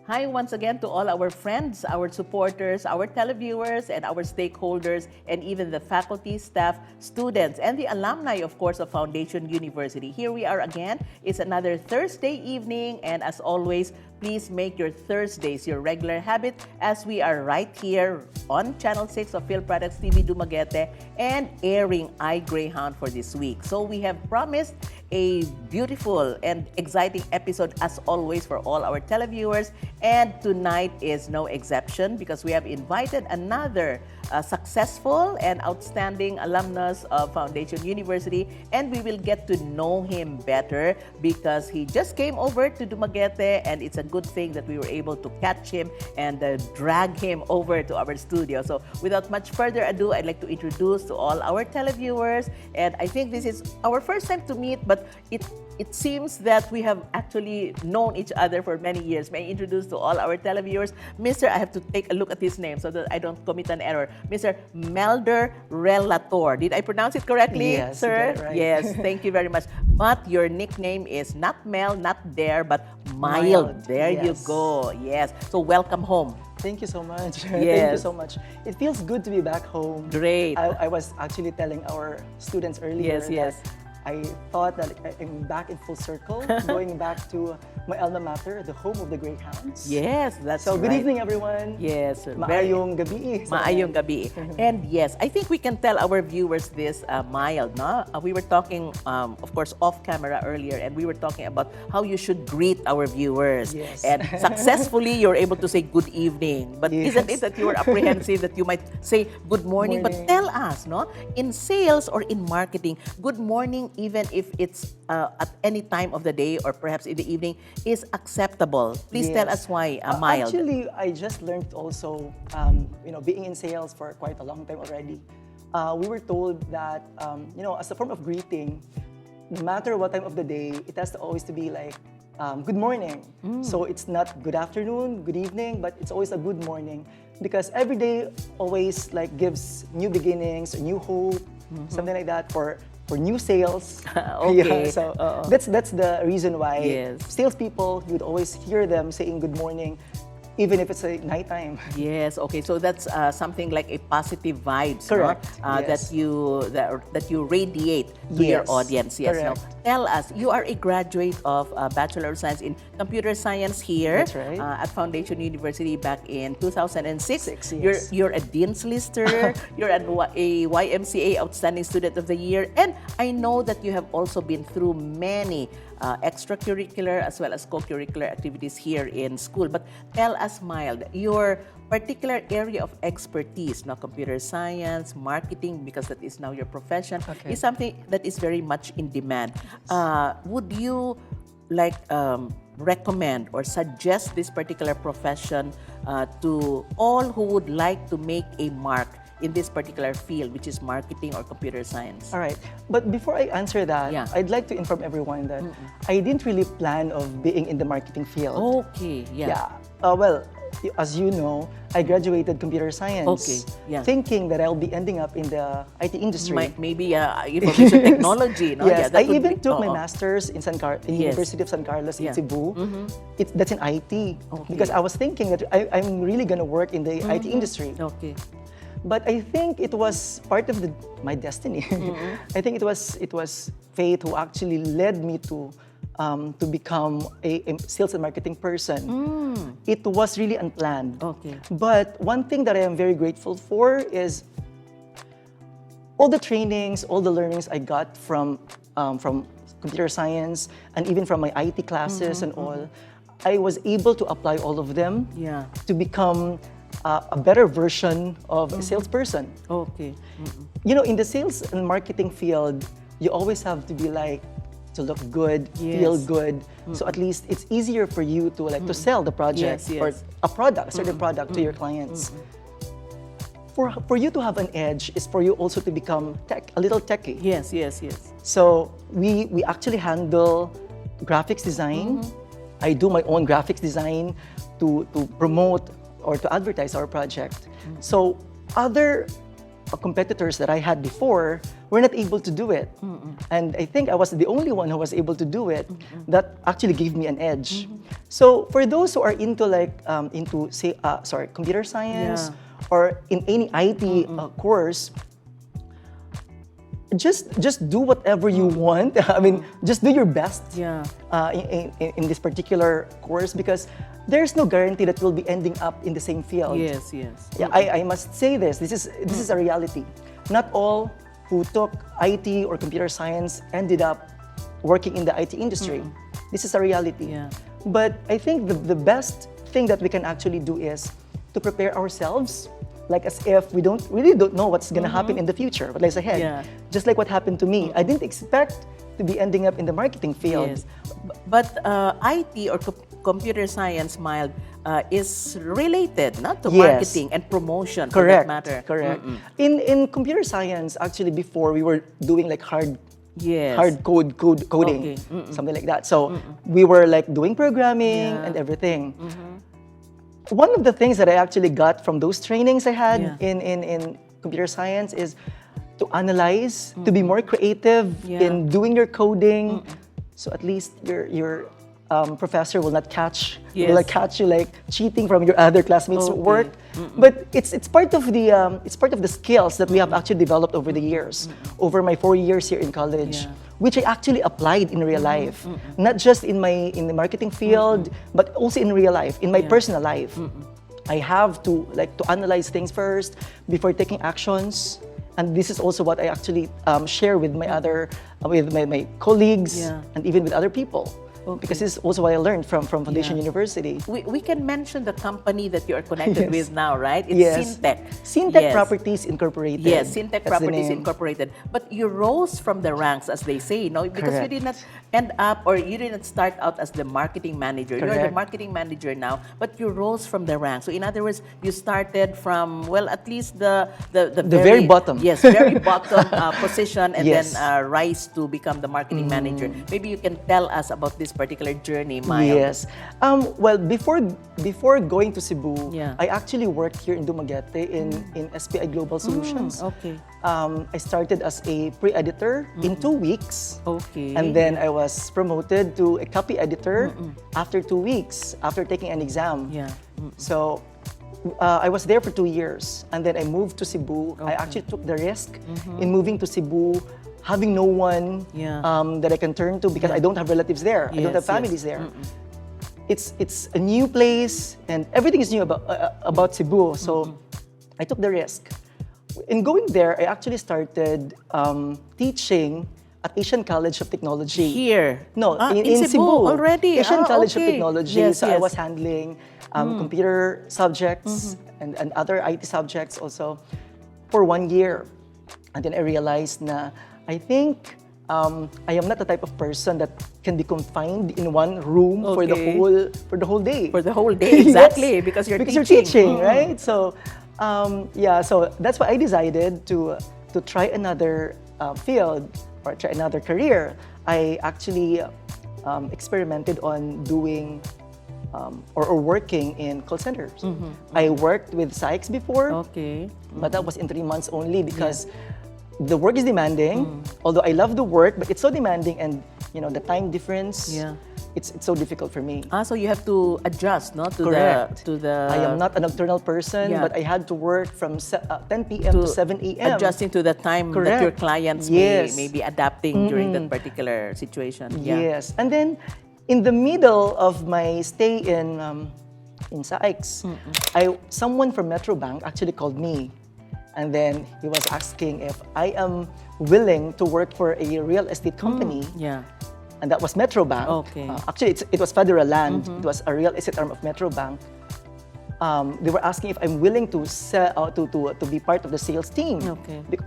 Hi once again to all our friends, our supporters, our televiewers, and our stakeholders, and even the faculty, staff, students, and the alumni, of course, of Foundation University. Here we are again. It's another Thursday evening, and as always, please make your Thursdays your regular habit as we are right here on Channel 6 of Filproducts TV-Dumaguete and airing iGreyhound for this week. So we have promised a beautiful and exciting episode as always for all our televiewers, and tonight is no exception because we have invited another successful and outstanding alumnus of Foundation University, and we will get to know him better because he just came over to Dumaguete, and it's a good thing that we were able to catch him and drag him over to our studio. So without much further ado, I'd like to introduce to all our televiewers, and I think this is our first time to meet, but it seems that we have actually known each other for many years. May I introduce to all our televiewers, Mr. I have to take a look at his name so that I don't commit an error. Mr. Melder Relator. Did I pronounce it correctly, yes, sir? you got it right. Yes, thank you very much. But your nickname is not Mel, not Dare, but Mild. There yes. you go. Yes. So welcome home. Thank you so much. Yes. Thank you so much. It feels good to be back home. Great. I was actually telling our students earlier Yes. that I thought that I'm back in full circle, going back to my alma mater, the home of the Greyhounds. Yes, that's So good right. evening, everyone. Yes. Maayong gabi. Maayong gabi. And yes, I think we can tell our viewers this, Mild, no? We were talking, of course, off camera earlier, and we were talking about how you should greet our viewers. Yes. And successfully, you're able to say good evening. But Yes. isn't it that you were apprehensive that you might say good morning? But tell us, no? In sales or in marketing, good morning, even if it's at any time of the day or perhaps in the evening, is acceptable. Please tell us why, Mild. Actually, I just learned also, being in sales for quite a long time already. We were told that, as a form of greeting, no matter what time of the day, it has to always to be like, good morning. So it's not good afternoon, good evening, but it's always a good morning because every day always like gives new beginnings, a new hope, something like that for new sales. Okay. Yeah, so that's the reason why Yes. salespeople, you'd always hear them saying good morning, even if it's a nighttime. Yes. Okay. So that's something like a positive vibes, Correct. no? Yes. that you radiate to your Yes. audience. Yes. Now, Correct. tell us, you are a graduate of Bachelor of Science in Computer Science here That's right. at Foundation University back in 2006. Six, yes. You're a Dean's Lister. You're a YMCA Outstanding Student of the Year, and I know that you have also been through many extracurricular as well as co-curricular activities here in school. But tell us, Mild, your particular area of expertise, now computer science, marketing, because that is now your profession, Okay. is something that is very much in demand. Would you recommend or suggest this particular profession to all who would like to make a mark in this particular field, which is marketing or computer science? All right. But before I answer that, Yeah. I'd like to inform everyone that I didn't really plan of being in the marketing field. Okay, yeah. Well, as you know, I graduated computer science, Okay, yeah. thinking that I'll be ending up in the IT industry. Maybe information technology, no? Yes, that I would even be- took my oo. master's in Yes. University of San Carlos Yeah. in Cebu. That's in IT Okay. because I was thinking that I'm really gonna work in the IT industry. Okay. But I think it was part of my destiny. I think it was fate who actually led me to become a sales and marketing person. It was really unplanned. Okay. But one thing that I am very grateful for is all the trainings, all the learnings I got from computer science and even from my IT classes and all. I was able to apply all of them Yeah. to become a better version of a salesperson. Okay. In the sales and marketing field, you always have to be like to look good, feel Yes. good. So at least it's easier for you to to sell the project Yes, yes. or a product, a certain product to your clients. For you to have an edge is for you also to become a little techie. Yes. So we actually handle graphics design. I do my own graphics design to promote or to advertise our project. So other competitors that I had before were not able to do it. And I think I was the only one who was able to do it. That actually gave me an edge. So for those who are into computer science or in any IT course, just do whatever you want. I mean, just do your best in this particular course, because there's no guarantee that we'll be ending up in the same field. Yes, yes. Yeah, I must say this. This is a reality. Not all who took IT or computer science ended up working in the IT industry. This is a reality. Yeah. But I think the best thing that we can actually do is to prepare ourselves, like as if we really don't know what's going to happen in the future, what lies ahead. Yeah. Just like what happened to me. I didn't expect to be ending up in the marketing field. Yes. But IT or computer science, Mild, is related, not to marketing and promotion, for that matter. Correct. In computer science, actually, before we were doing like hard coding, something like that. So we were like doing programming and everything. One of the things that I actually got from those trainings I had in computer science is to analyze, to be more creative in doing your coding. So at least your professor will not catch you like cheating from your other classmates' work. But it's part of the skills that we have actually developed over the years, over my 4 years here in college, which I actually applied in real life, not just in the marketing field, but also in real life, in my personal life. I have to analyze things first before taking actions. And this is also what I actually share with my my colleagues and even with other people. Because this is also what I learned from Foundation University. We can mention the company that you are connected with now, right? It's Syntech. Syntech Properties Incorporated. Yes, Syntech Properties Incorporated. But you rose from the ranks, as they say, no? Because you did not end up, or you didn't start out as the marketing manager. You're the marketing manager now, but you rose from the ranks. So in other words, you started from, well, at least the very bottom. Yes, very bottom position, and then rise to become the marketing manager. Maybe you can tell us about this particular journey, Maya. Yes. Well, before going to Cebu, I actually worked here in Dumaguete in SPI Global Solutions. Okay. I started as a pre-editor in 2 weeks. Okay. And then I was promoted to a copy editor after 2 weeks, after taking an exam. Yeah. So I was there for 2 years, and then I moved to Cebu. I actually took the risk in moving to Cebu, having no one that I can turn to, because I don't have relatives there. I don't have families there. It's a new place, and everything is new about Cebu. So I took the risk. In going there, I actually started teaching at Asian College of Technology. Here? No, in Cebu already? Asian College of Technology. Yes, so I was handling computer subjects and other IT subjects also for 1 year. And then I realized na I think I am not the type of person that can be confined in one room for the whole day. For the whole day, exactly, because you're teaching, right? So so that's why I decided to try another field or try another career. I actually experimented on doing or working in call centers. I worked with Sykes before, but that was in 3 months only, because the work is demanding. Although I love the work, but it's so demanding, and the time difference. It's so difficult for me. So you have to adjust, no, to the. I am not a nocturnal person, but I had to work from 10 p.m. to 7 a.m. Adjusting to the time that your clients may be adapting during that particular situation. Yes, and then in the middle of my stay in Sykes, someone from Metro Bank actually called me. And then he was asking if I am willing to work for a real estate company. And that was Metro Bank. Actually, it was Federal Land. It was a real estate arm of Metro Bank. They were asking if I'm willing to be part of the sales team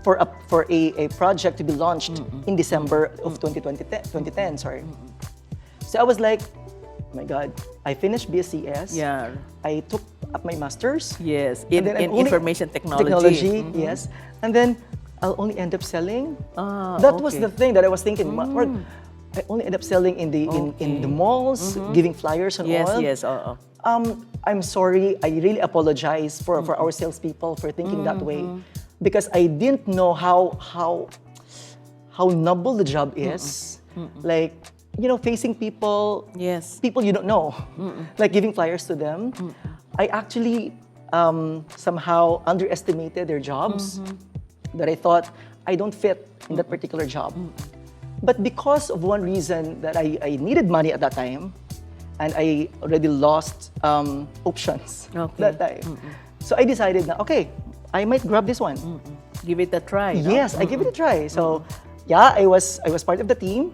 for a project to be launched in December of 2010. Sorry. So I was like, oh my God, I finished BSCS. I took up my master's. Yes, in information technology. Yes. And then I'll only end up selling. That was the thing that I was thinking. I only end up selling in the malls, giving flyers and all. Yes. I'm sorry. I really apologize for our salespeople for thinking that way. because I didn't know how noble the job is. Like, you know, facing people, Yes. people you don't know, like giving flyers to them. I actually somehow underestimated their jobs, that I thought I don't fit in that particular job. But because of one reason, that I needed money at that time, and I already lost options that time. So I decided na, okay, I might grab this one. Give it a try. No? Yes, I give it a try. So yeah, I was part of the team,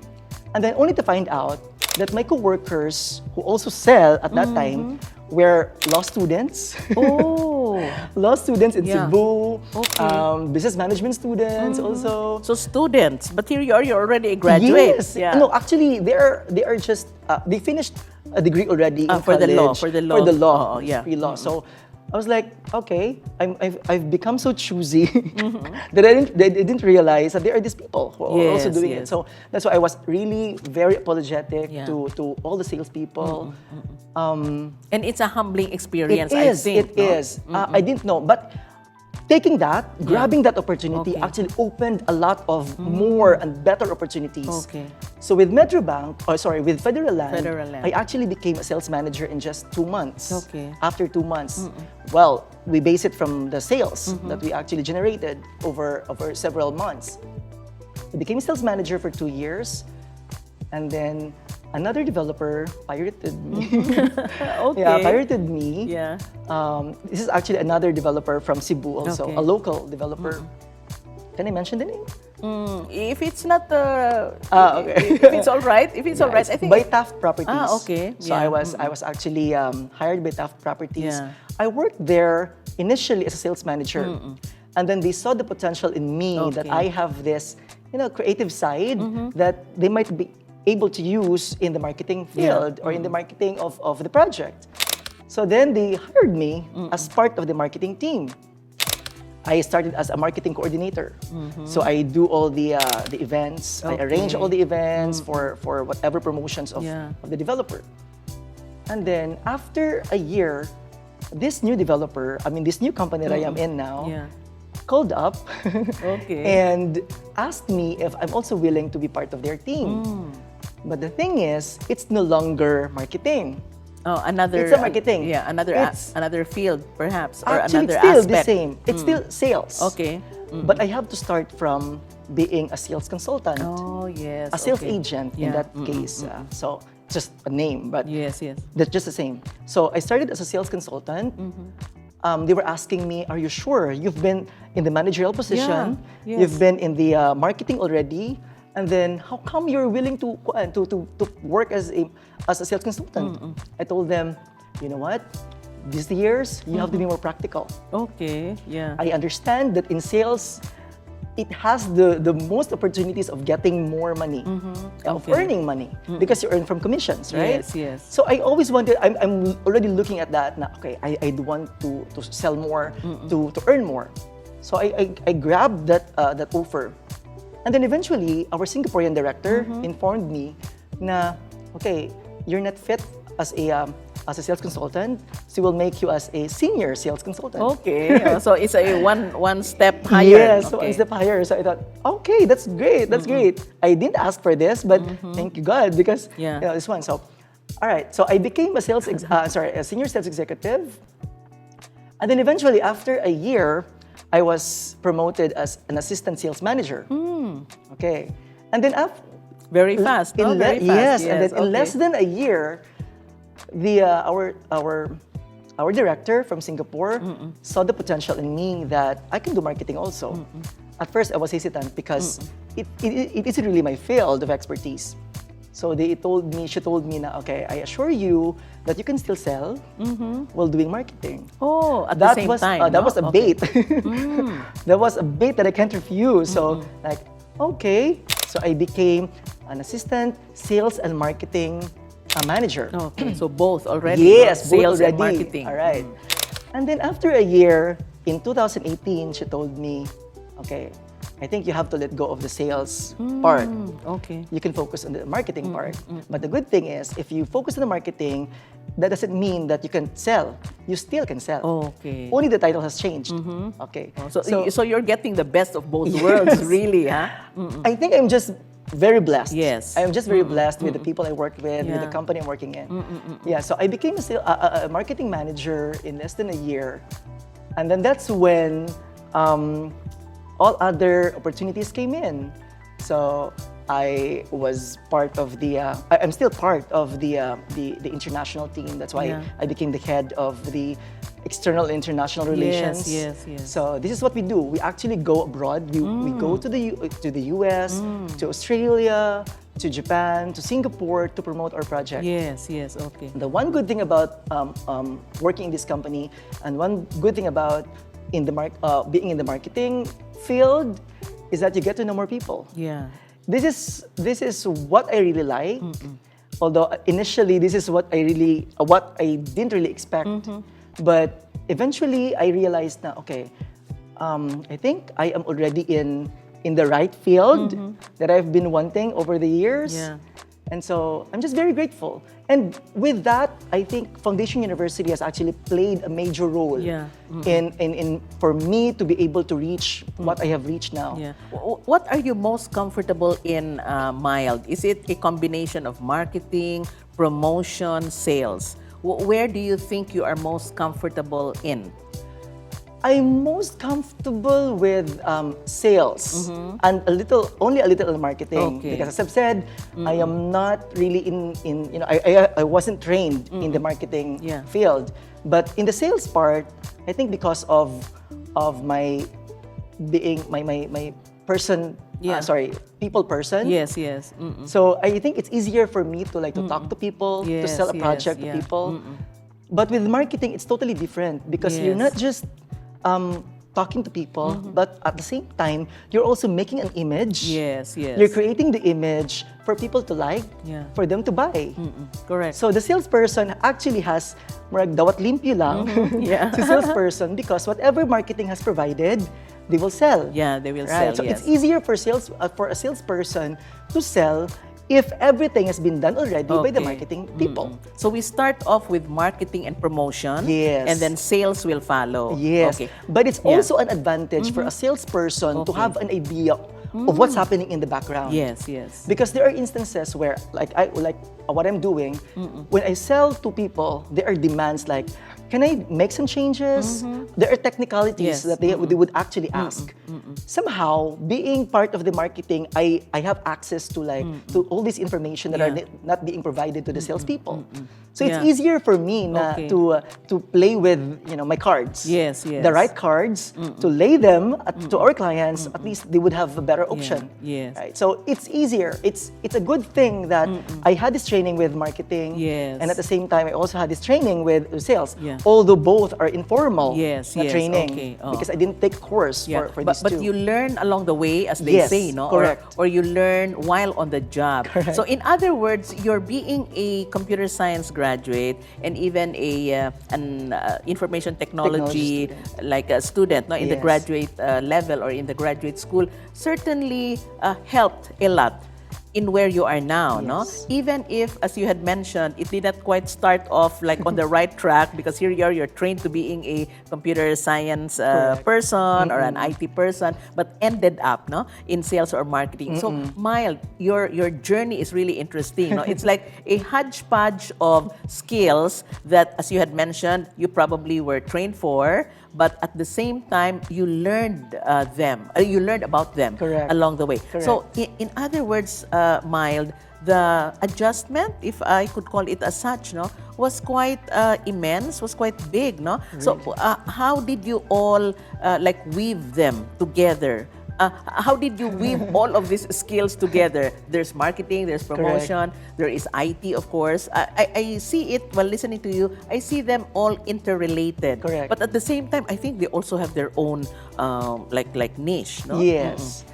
and then only to find out that my coworkers who also sell at that time were law students. Oh. Law students in Yeah. Cebu, Okay. business management students also. So students, but here you are, you're already a graduate. Yes. Yeah. No, actually, they are just they finished a degree already in for the law, college. for the For the law. law. Oh, yeah. Pre-law. So I was like, okay, I've become so choosy that I didn't realize that there are these people who are also Yes, doing yes. it. So that's why I was really very apologetic Yeah. to all the salespeople. And it's a humbling experience, It I is. think. It is. I didn't know, but taking that, grabbing that opportunity, Okay. actually opened a lot of more and better opportunities. Okay. So with with Federal Land, Federal Land. I actually became a sales manager in just 2 months. Okay. After 2 months, well, we base it from the sales that we actually generated over several months. I became sales manager for 2 years, and then another developer pirated me. Okay. Yeah, pirated me. Yeah. This is actually another developer from Cebu also, Okay. a local developer. Can I mention the name? If it's not, Okay. if it's all right, I think. by Taft Properties. Okay. So Yeah. I was actually hired by Taft Properties. Yeah. I worked there initially as a sales manager, and then they saw the potential in me that Okay. I have this, creative side that they might be able to use in the marketing field or in the marketing of the project. So then they hired me as part of the marketing team. I started as a marketing coordinator. So I do all the events. I arrange all the events for whatever promotions of the developer. And then after a year, this new company that I am in now, called up and asked me if I'm also willing to be part of their team. But the thing is, it's no longer marketing. Oh, another. It's a marketing. Yeah, another field, perhaps, or Actually, another it's still aspect. the same. It's still sales. Okay. But I have to start from being a sales consultant, Oh, yes. a sales okay. agent in that case. So just a name, but Yes. that's just the same. So I started as a sales consultant. They were asking me, "Are you sure you've been in the managerial position? Yeah, yes. You've been in the marketing already, and then how come you're willing to work as a sales consultant?" I told them, "You know what? These years you have to be more practical. Okay. Yeah. I understand that in sales, it has the most opportunities of getting more money, of Okay. earning money, because you earn from commissions, right? Yes. So I always wanted, I'm already looking at that now, okay, I want to sell more, to earn more. So I grabbed that offer. And then eventually, our Singaporean director informed me na, okay, you're not fit as a sales consultant, so we'll make you as a senior sales consultant. Okay. So it's a one step higher. Yes, Okay. one step higher. So I thought, okay, that's great, that's great. I didn't ask for this, but thank you God, because this one. So, all right. So I became a a senior sales executive, and then eventually, after a year, I was promoted as an assistant sales manager. Okay, and then after Very fast. No? Very yes, fast. and then in less than a year, our director from Singapore saw the potential in me that I can do marketing also. At first, I was hesitant because it isn't really my field of expertise. So she told me, na, okay, I assure you that you can still sell while doing marketing. Oh, at the same time. That no? was a Okay. bait. That was a bait that I can't refuse. So like, okay. So I became an assistant sales and marketing manager. Okay, so both already. Yes, no? both Sales already. and marketing. All right. And then after a year, in 2018, she told me, okay, I think you have to let go of the sales part. Okay. You can focus on the marketing part. But the good thing is, if you focus on the marketing, that doesn't mean that you can sell. You still can sell. Okay. Only the title has changed. Okay. So you're getting the best of both worlds, really, huh? I think I'm just very blessed. Yes. I'm just very blessed with the people I work with the company I'm working in. Yeah, so I became a marketing manager in less than a year. And then that's when all other opportunities came in. So I was part of I'm still part of the international team. That's why I became the head of the external and international relations. Yes. So this is what we do. We actually go abroad. We go to the US, to Australia, to Japan, to Singapore to promote our project. Yes, okay. The one good thing about working in this company, and one good thing about being in the marketing field, is that you get to know more people. Yeah. This is what I really like. Although initially this is what I didn't really expect. But eventually I realized na okay, I think I am already in the right field that I've been wanting over the years. Yeah. And so I'm just very grateful. And with that, I think Foundation University has actually played a major role in for me to be able to reach what I have reached now. Yeah. What are you most comfortable in, Mild? Is it a combination of marketing, promotion, sales? Where do you think you are most comfortable in? I'm most comfortable with sales and only a little in marketing. Okay. Because as I've said, I am not really I wasn't trained in the marketing field. But in the sales part, I think because of my being my person, people person. Yes. So I think it's easier for me to to talk to people, to sell a project to people. But with marketing, it's totally different because you're not just talking to people, but at the same time, you're also making an image. Yes. You're creating the image for people to like, for them to buy. Correct. So the salesperson actually has dawat limpyo lang to salesperson because whatever marketing has provided, they will sell. Yeah, they will sell. So it's easier for a salesperson to sell if everything has been done already by the marketing people. So we start off with marketing and promotion, Yes. and then sales will follow. Yes, Okay. but it's also an advantage for a salesperson to have an idea of what's happening in the background. Yes. Because there are instances where, like what I'm doing, when I sell to people, there are demands like, can I make some changes? There are technicalities that they would actually ask. Somehow, being part of the marketing, I have access to to all this information that are not being provided to the salespeople. So it's easier for me to play with my cards. Yes. The right cards to lay them to our clients. At least they would have a better option. Yes. Right. So it's easier. It's a good thing that I had this training with marketing. Yes. And at the same time, I also had this training with sales. Yeah. Although both are informal training, okay. because I didn't take a course for these but two. you learn along the way, as they Yes, say, no? correct. Or you learn while on the job. Correct. So in other words, you're being a computer science graduate and even an information technology like a student, no, in the Yes. graduate level or in the graduate school, certainly helped a lot in where you are now, no? Yes. Even if, as you had mentioned, it did not quite start off like on the right track, because here you're trained to being a computer science person or an IT person, but ended up, no, in sales or marketing. So, Mild, your journey is really interesting, no? It's like a hodgepodge of skills that, as you had mentioned, you probably were trained for, but at the same time, you learned you learned about them Correct. along the way. Correct. So, in other words, Mild, the adjustment, if I could call it as such, no, was quite immense, was quite big, no? Really? So, how did you all weave them together? How did you weave all of these skills together? There's marketing, there's promotion, there is IT, of course. I see it while listening to you. I see them all interrelated. Correct. But at the same time, I think they also have their own niche, no? Yes.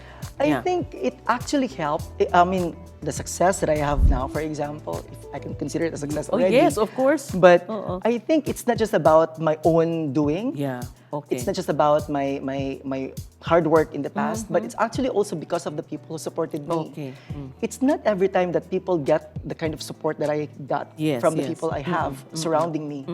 I think it actually helped. I mean, the success that I have now, for example, if I can consider it a success already. Yes, of course. But I think it's not just about my own doing. Yeah. Okay. It's not just about my hard work in the past, but it's actually also because of the people who supported me. Okay. It's not every time that people get the kind of support that I got Yes, from the yes. people I have surrounding me.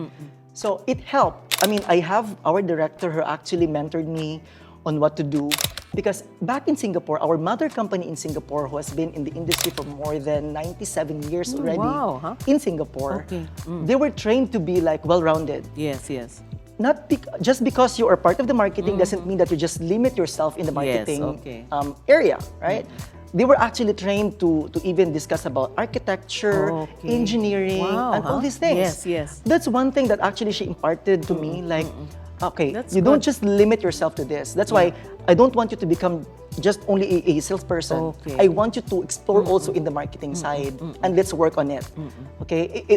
So it helped. I mean, I have our director who actually mentored me on what to do. Because back in Singapore, our mother company in Singapore, who has been in the industry for more than 97 years already wow, huh? in Singapore, Okay. they were trained to be like well-rounded. Yes, yes. Not just because you are part of the marketing doesn't mean that you just limit yourself in the marketing okay. area, right? They were actually trained to even discuss about architecture, Okay. engineering, Wow, and all huh? these things. Yes, yes. That's one thing that actually she imparted to me, like, okay, That's you don't good. just limit yourself to this. That's why I don't want you to become just only a salesperson. Okay. I want you to explore also in the marketing side, and let's work on it. Okay,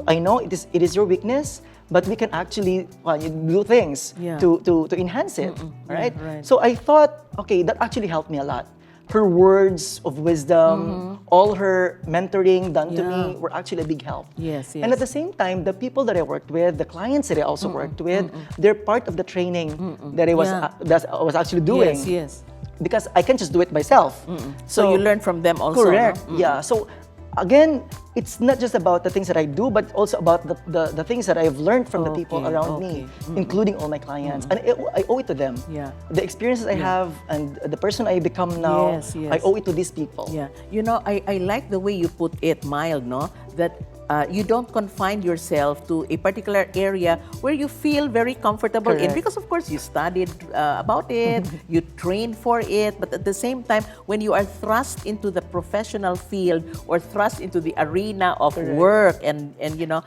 I know it is your weakness, but we can actually you do things Yeah. to enhance it. Right? right. So I thought, okay, that actually helped me a lot. Her words of wisdom, all her mentoring done to me were actually a big help. Yes, And at yes. the same time, the people that I worked with, the clients that I also worked with, they're part of the training that I was Yeah. that I was actually doing. Yes, yes. Because I can't just do it myself. So you learn from them also. Correct. No? Yeah. So again, it's not just about the things that I do, but also about the things that I've learned from the people Okay, around me, including all my clients. And I owe it to them. Yeah. The experiences I have and the person I become now, Yes, yes. I owe it to these people. Yeah. You know, I like the way you put it, mild, no? That you don't confine yourself to a particular area where you feel very comfortable in. Correct. Because, of course, you studied about it, you trained for it, but at the same time, when you are thrust into the professional field or thrust into the arena of Correct. work and you know,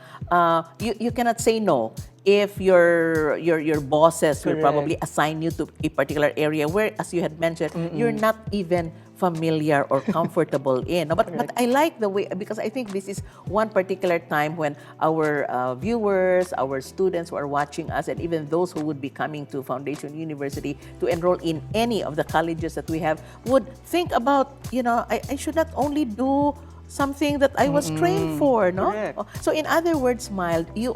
you cannot say no. If your bosses will Correct. probably assign you to a particular area where, as you had mentioned, you're not even familiar or comfortable in. No, but I like the way, because I think this is one particular time when our viewers, our students who are watching us, and even those who would be coming to Foundation University to enroll in any of the colleges that we have would think about, you know, I should not only do something that I was trained for, no? Correct. So in other words, Mild, you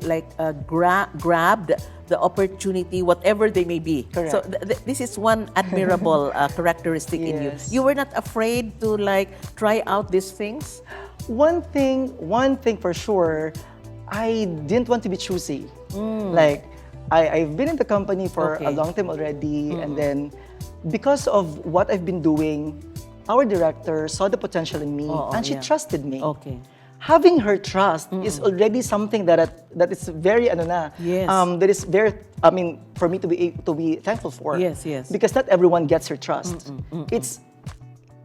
like grabbed the opportunity, whatever they may be. Correct. So this is one admirable characteristic in you. Yes. You were not afraid to like try out these things. One thing for sure, I didn't want to be choosy. Like, I've been in the company for a Okay. long time already, and then because of what I've been doing, our director saw the potential in me, and she yeah. trusted me. Okay. Having her trust is already something that is very Yes. that is very, I mean, for me to be thankful for. Yes, yes. Because not everyone gets her trust.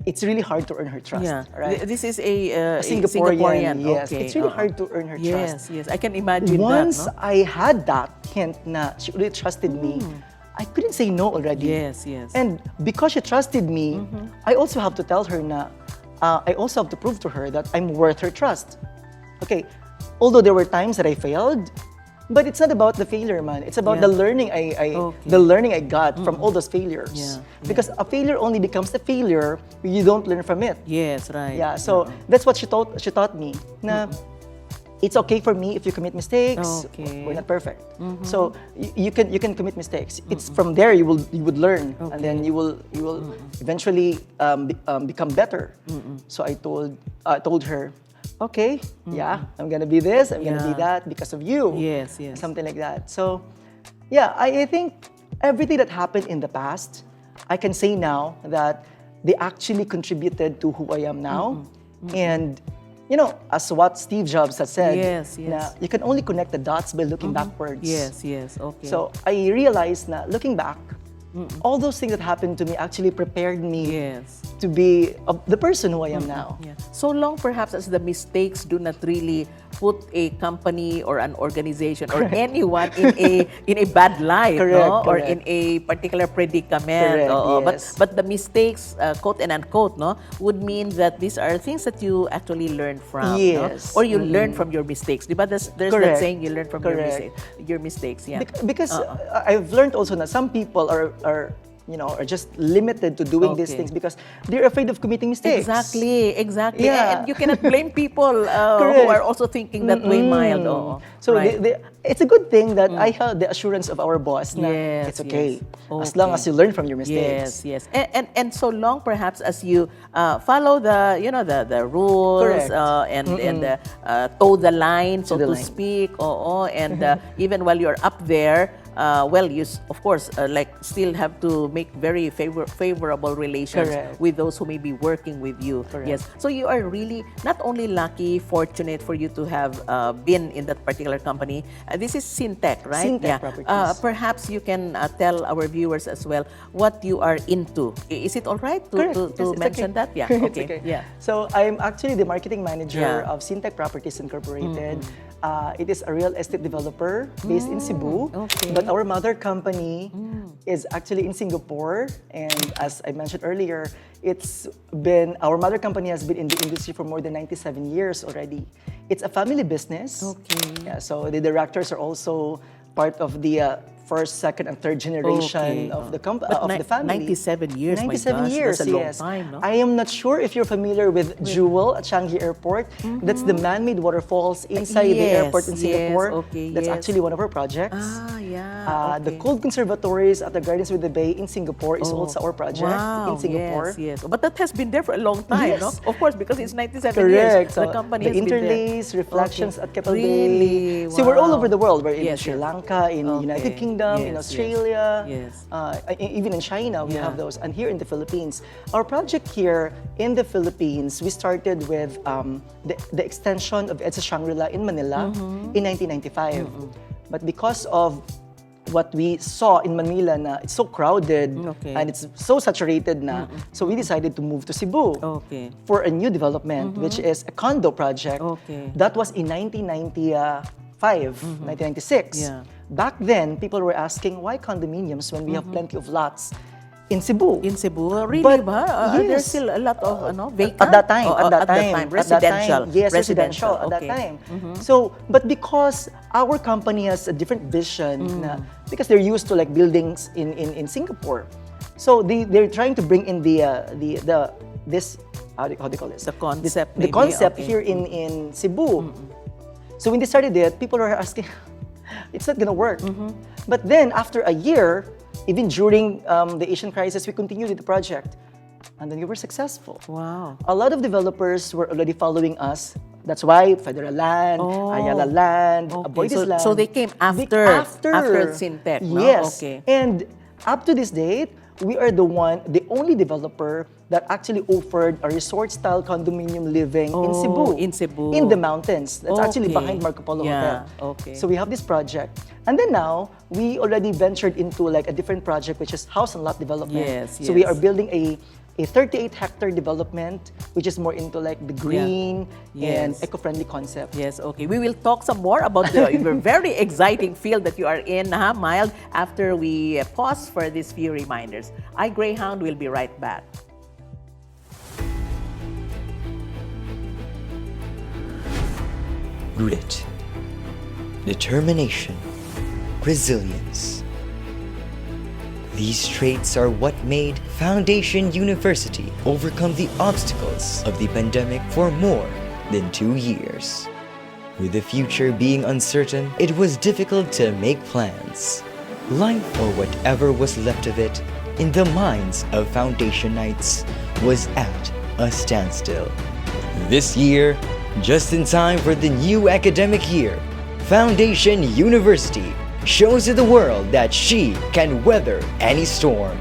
It's really hard to earn her trust. Yeah. Right? This is a Singaporean, yes. Okay. It's really hard to earn her trust. Yes, yes. I can imagine Once that, no? I had that hint na she really trusted me, I couldn't say no already. Yes, yes. And because she trusted me, I also have to tell her na, I also have to prove to her that I'm worth her trust. Okay, although there were times that I failed, but it's not about the failure, man. It's about Yeah. the learning the learning I got from all those failures. Yeah, Because a failure only becomes a failure when you don't learn from it. Yes, right. Yeah, so that's what she taught me. Na it's okay for me if you commit mistakes. Okay. We're not perfect. So you can commit mistakes. It's from there you would learn, and then you will eventually become better. So I told her, okay, yeah, I'm gonna be this, I'm gonna be Yeah. that because of you. Yes, yes. Something like that. So yeah, I think everything that happened in the past, I can say now that they actually contributed to who I am now. And you know, as what Steve Jobs has said, Yes, yes. na you can only connect the dots by looking backwards. Yes, yes. Okay. So I realized na looking back, all those things that happened to me actually prepared me yes. to be the person who I am now. Yeah. So long perhaps as the mistakes do not really put a company or an organization or anyone in a bad light, Correct, no? Or correct. in a particular predicament. Correct, Oo. yes. But the mistakes, quote and unquote, no, would mean that these are things that you actually learn from. Yes. No? Or you learn from your mistakes. Diba? There's that Correct. saying, you learn from Correct. your mistakes. Yeah. Because I've learned also that some people are are just limited to doing these Okay. things because they're afraid of committing mistakes. Exactly. Yeah. And you cannot blame people who are also thinking that way, Mild. Oo. So Right. it's a good thing that I have the assurance of our boss na Yes, it's okay. yes. As long Okay. as you learn from your mistakes. Yes. And so long perhaps as you follow the rules Correct. and toe the line, so Toe the to line. speak. And even while you're up there, you of course still have to make very favorable relations Correct. with those who may be working with you. Correct. Yes. So you are really not only lucky, fortunate for you to have been in that particular company. This is Syntech, right? Syntech Properties. Perhaps you can tell our viewers as well what you are into. Is it all right to, Correct. to, Yes, to it's mention okay. that? Yeah. It's Okay. okay. Yeah. So I'm actually the marketing manager Yeah. of Syntech Properties Incorporated. It is a real estate developer based in Cebu, okay. but our mother company is actually in Singapore. And as I mentioned earlier, our mother company has been in the industry for more than 97 years already. It's a family business. Okay. Yeah, so the directors are also part of the first, second, and third generation Okay. of the But family. 97 years, my 97 gosh, years, that's a long yes. time, no? I am not sure if you're familiar with Jewel at Changi Airport. That's the man-made waterfalls inside the airport in Yes, Singapore. okay, That's yes. actually one of our projects. Yeah. The cold conservatories at the Gardens with the Bay in Singapore is also our project Wow, in Singapore. Yes. But that has been there for a long time, Yes. no? Of course, because it's 97 Correct. years. So The company the has been there. interlace, reflections Okay. at Keppel Really? Bay. See, we're all Wow. over the world. We're in Yes, Sri yes. Lanka, in United Okay. Kingdom, in Yes, Australia. yes. Even in China, we Yeah. have those. And here in the Philippines. Our project here in the Philippines, we started with the extension of EDSA Shangri-La in Manila in 1995. But because of what we saw in Manila na it's so crowded Okay. and it's so saturated na, so we decided to move to Cebu Okay. for a new development, which is a condo project. Okay. That was in 1995, 1996. Yeah. Back then, people were asking, why condominiums when we have plenty of lots in Cebu? In Cebu, really But, ba? There's yes. still a lot of vacant? At that time, Oh, residential. Yes, residential at that Okay. time. So, but because our company has a different vision, because they're used to like buildings in Singapore, so they're trying to bring in this how do you call this? The concept, The maybe, concept okay. here in Cebu. So when they started it, people were asking, it's not gonna work. But then after a year, even during the Asian crisis, we continued with the project. And then we were successful. Wow. A lot of developers were already following us. That's why Federal Land, Ayala Land, Okay. Aboitiz Land. So they came after Syntech, no? Yes. Okay. And up to this date, we are the only developer that actually offered a resort-style condominium living in Cebu. in Cebu. In the mountains. That's actually Okay. behind Marco Polo Yeah, Hotel. okay. So we have this project. And then now, we already ventured into like a different project, which is house and lot development. Yes, So we yes. are building a 38-hectare development, which is more into like the green and Yes. eco-friendly concept. Yes, okay. We will talk some more about your very exciting field that you are in, Mild, after we pause for these few reminders. iGreyhound will be right back. Grit, determination, resilience. These traits are what made Foundation University overcome the obstacles of the pandemic for more than 2 years. With the future being uncertain, it was difficult to make plans. Life, or whatever was left of it, in the minds of Foundationites, was at a standstill. This year, just in time for the new academic year, Foundation University shows to the world that she can weather any storm.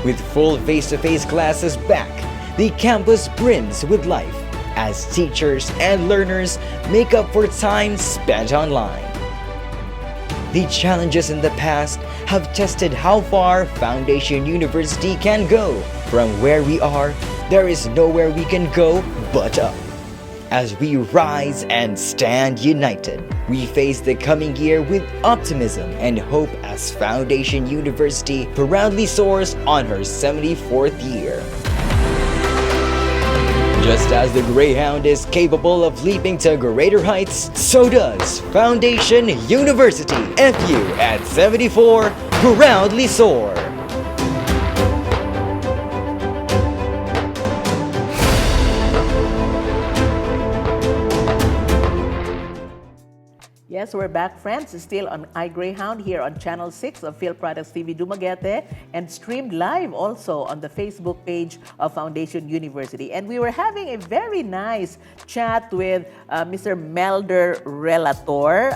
With full face-to-face classes back, the campus brims with life as teachers and learners make up for time spent online. The challenges in the past have tested how far Foundation University can go. From where we are, there is nowhere we can go but up. As we rise and stand united, we face the coming year with optimism and hope as Foundation University proudly soars on her 74th year. Just as the Greyhound is capable of leaping to greater heights, so does Foundation University. FU at 74 proudly soar. Yes, we're back, friends. Still on iGreyhound here on Channel 6 of Filproducts TV-Dumaguete and streamed live also on the Facebook page of Foundation University. And we were having a very nice chat with Mr. Melder Relator.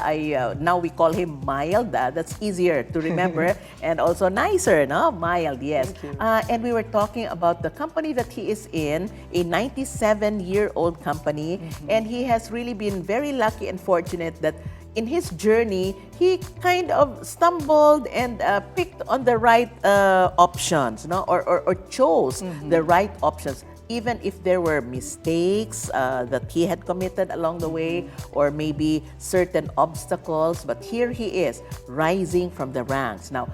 Now we call him Mild. That's easier to remember and also nicer, no? Mild, yes. And we were talking about the company that he is in, a 97-year-old company. And he has really been very lucky and fortunate that in his journey, he kind of stumbled and picked on the right options, no? Or chose the right options, even if there were mistakes that he had committed along the way, or maybe certain obstacles. But here he is, rising from the ranks. Now,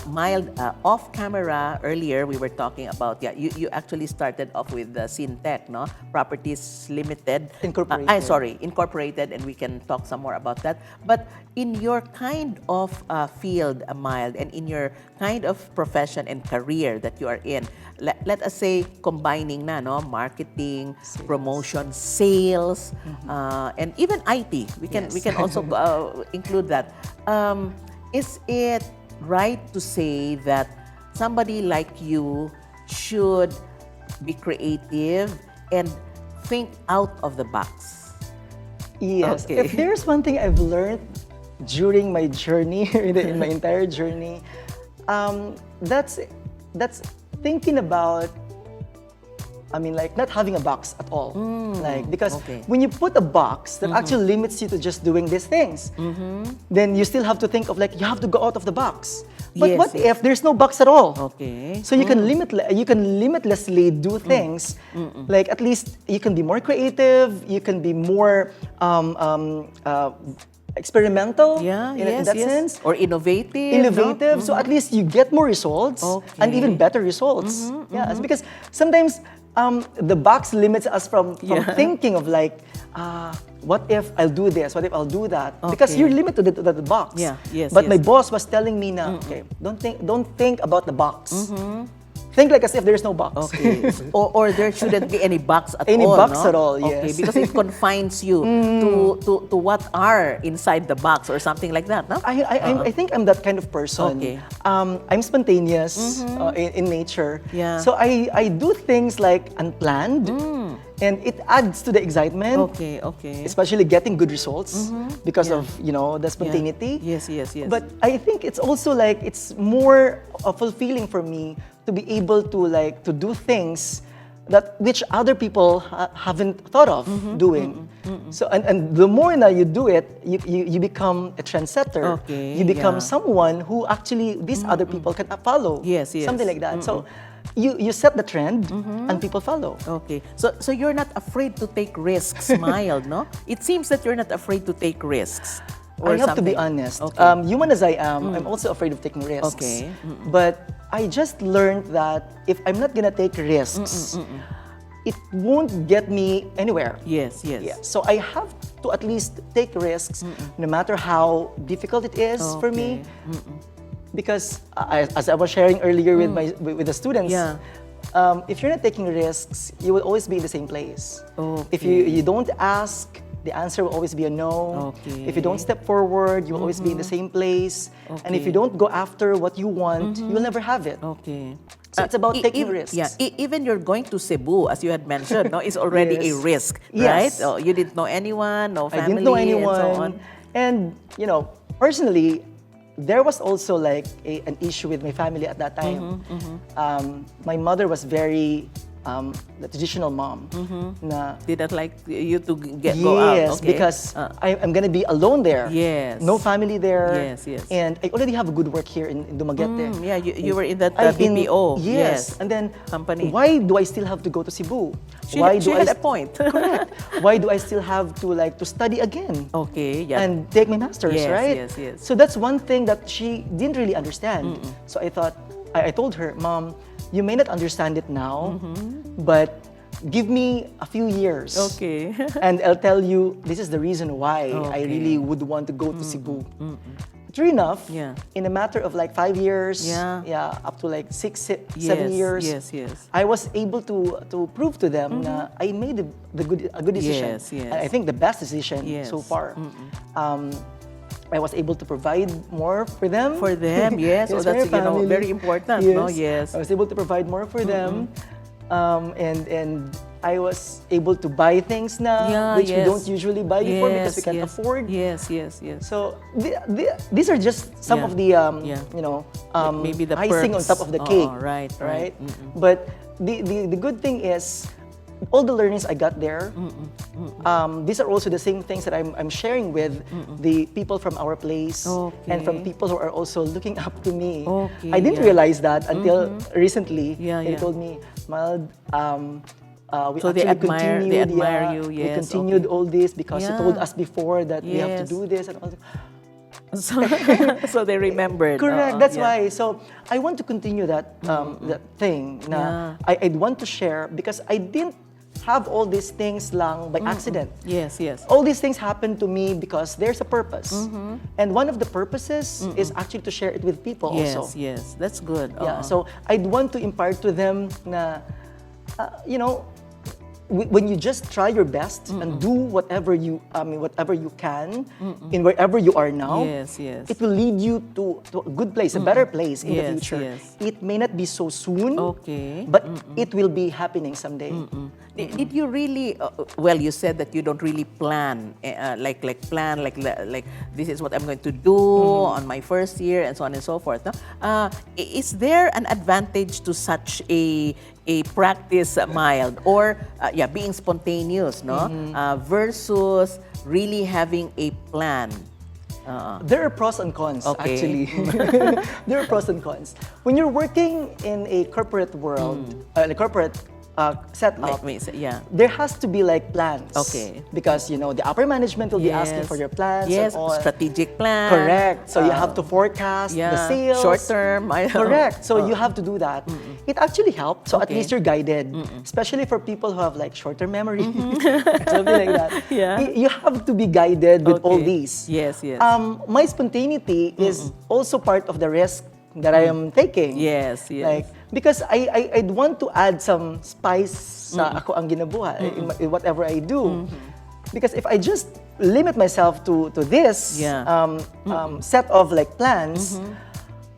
Mild, off camera earlier, we were talking about, you actually started off with Syntech, no? Properties Limited. Incorporated. Incorporated, and we can talk some more about that. But in your kind of field, Mild, and in your kind of profession and career that you are in, let us say combining na, no? Marketing, promotion, sales, and even IT. We can also include that. Is it right to say that somebody like you should be creative and think out of the box? Yes. Okay. If there's one thing I've learned during my journey, in my entire journey, that's thinking about, like not having a box at all. Because when you put a box that actually limits you to just doing these things, then you still have to think of you have to go out of the box. But what if there's no box at all? Okay. So you can limitlessly do things. Like at least you can be more creative. You can be more experimental in that sense. Or innovative. No? So at least you get more results and even better results. It's because sometimes the box limits us from thinking of what if I'll do this? What if I'll do that? Because you're limited to the box. But my boss was telling me now, don't think about the box. Think like as if there's no box. Okay. or there shouldn't be any box at all. Any box no? at all, yes. Okay, because it confines you to what are inside the box or something like that, no? I think I'm that kind of person. Okay. I'm spontaneous in nature. Yeah. So I do things unplanned. And it adds to the excitement. Okay. Especially getting good results because of, the spontaneity. Yes. But I think it's also it's more fulfilling for me to be able to do things that which other people haven't thought of doing. So and the more that you do it, you become a trendsetter. You become someone who actually these other people can follow. Yes. Something like that. So you set the trend and people follow. Okay. So you're not afraid to take risks, Mild, no? It seems that you're not afraid to take risks. I have to be honest. Okay. Human as I am, I'm also afraid of taking risks. Okay. But I just learned that if I'm not gonna take risks, it won't get me anywhere. Yes. So I have to at least take risks, no matter how difficult it is for me. Because as I was sharing earlier with the students, if you're not taking risks, you will always be in the same place. If you don't ask, the answer will always be a no. If you don't step forward, you will always be in the same place. And if you don't go after what you want, you will never have it. Okay. So it's about taking risks. Yeah, even you're going to Cebu, as you had mentioned, no, is already a risk, Yes. right? Oh, you didn't know anyone, no family, I didn't know anyone. and so on. And, personally, there was also an issue with my family at that time. My mother was very the traditional mom. Did that like you to go out? Yes, Okay. because I'm gonna be alone there. Yes. No family there. Yes. And I already have a good work here in Dumaguete. Yeah, you were in that I'm in- BPO. Yes. And then, company. why do I still have to go to Cebu? She do had I a point. Correct. Why do I still have to study again? Okay, yeah. And take my master's, Yes, right? yes. So that's one thing that she didn't really understand. So I thought, I told her, Mom, you may not understand it now, but give me a few years. Okay. And I'll tell you, this is the reason why I Okay. really would want to go to Cebu. True enough, Yeah. in a matter of 5 years, up to 7 years, Yes. I was able to prove to them that I made a good decision. Yes. I think the best decision Yes. so far. I was able to provide more for them. For them, yes. Yes, Oh, for that's, my family. very important, Yes. no? Yes. I was able to provide more for them. And I was able to buy things now, Yeah, which we yes. don't usually buy before because we can't Yes. afford. Yes. So these are just some Yeah. of the you know Maybe the icing on perks. top of the Oo, cake. right. But the good thing is all the learnings I got there. These are also the same things that I'm sharing with the people from our place and from Okay. people who are also looking up to me. Okay, I didn't yeah. realize that until recently. Yeah, They yeah. told me, Mild, we So they actually admire continued, you, we yes, continued okay. all this because you told Yeah. us before that we have to Yes. do this and all that. So, so they remembered. Correct. Oo, That's yeah. why. So I want to continue that that thing. Na I'd want to share because I didn't have all these things lang by accident. Yes. All these things happen to me because there's a purpose, and one of the purposes is actually to share it with people also. Yes. That's good. Yeah. Oo. So I'd want to impart to them na, you know, when you just try your best and do whatever you can in wherever you are now, Yes. it will lead you to a good place, a better place in the Yes, future. yes. It may not be so soon, Okay. but it will be happening someday. Did you really? Well, you said that you don't really plan, like this is what I'm going to do on my first year and so on and so forth. No? Is there an advantage to such a practice, Mild, or being spontaneous, no, versus really having a plan? There are pros and cons, Okay. actually. There are pros and cons. When you're working in a corporate world, a corporate setup, there has to be like plans. Okay. Because, you know, the upper management will be asking for your plans Yes, and all. strategic plan. Correct. So you have to forecast the sales. Short term. Correct. So you have to do that. It actually helped. So at Okay. least you're guided, especially for people who have like short-term memory, something like that. Yeah. You have to be guided with all Okay. these. Yes. My spontaneity is also part of the risk that I am taking. Yes. Like, because I'd want to add some spice sa ako ang ginabuhat in whatever I do. Because if I just limit myself to this set of like plans,